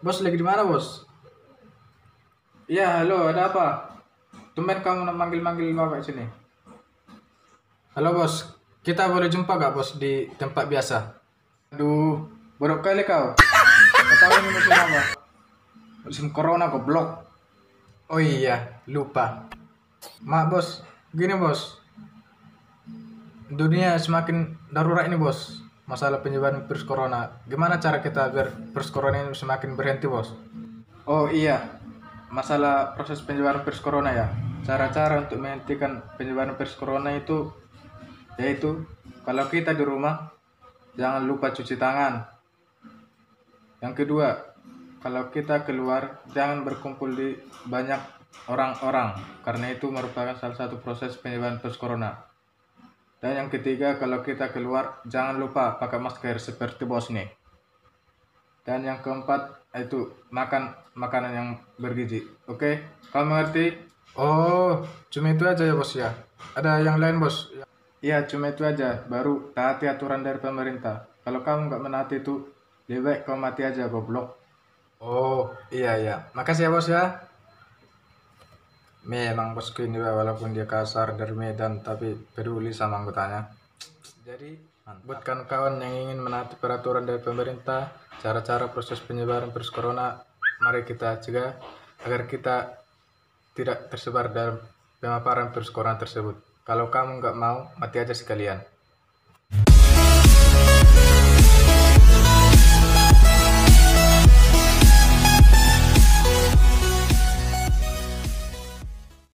Bos lagi di mana bos? Iya halo ada apa? Tumben kamu manggil-manggil bapak sini. Halo bos, kita boleh jumpa gak bos di tempat biasa? Aduh, bodoh kali kau. Kau tahu ini musim apa? Musim corona goblok. Oh iya, lupa. Bos, gini bos, dunia semakin darurat ini bos. Masalah penyebaran virus corona. Gimana cara kita biar virus corona ini semakin berhenti bos? Oh iya, masalah proses penyebaran virus corona ya. Cara-cara untuk menghentikan penyebaran virus corona itu yaitu kalau kita di rumah jangan lupa cuci tangan. Yang kedua, kalau kita keluar jangan berkumpul di banyak orang-orang karena itu merupakan salah satu proses penyebaran virus corona. Dan yang ketiga, kalau kita keluar jangan lupa pakai masker seperti bos nih. Dan yang keempat itu makan makanan yang bergizi. Oke, kamu mengerti? Oh, cuma itu aja ya bos ya. Ada yang lain bos? Iya, cuma itu aja. Baru taati aturan dari pemerintah. Kalau kamu nggak menaati itu, lebih baik kau mati aja goblok. Oh, iya iya. Makasih ya bos ya. Memang bosku ini walaupun dia kasar dari Medan tapi peduli sama anggotanya. Jadi, buat kawan-kawan yang ingin menaati peraturan dari pemerintah, cara-cara proses penyebaran virus corona, mari kita cegah agar kita tidak tersebar dalam pemaparan virus corona tersebut. Kalau kamu nggak mau, mati aja sekalian.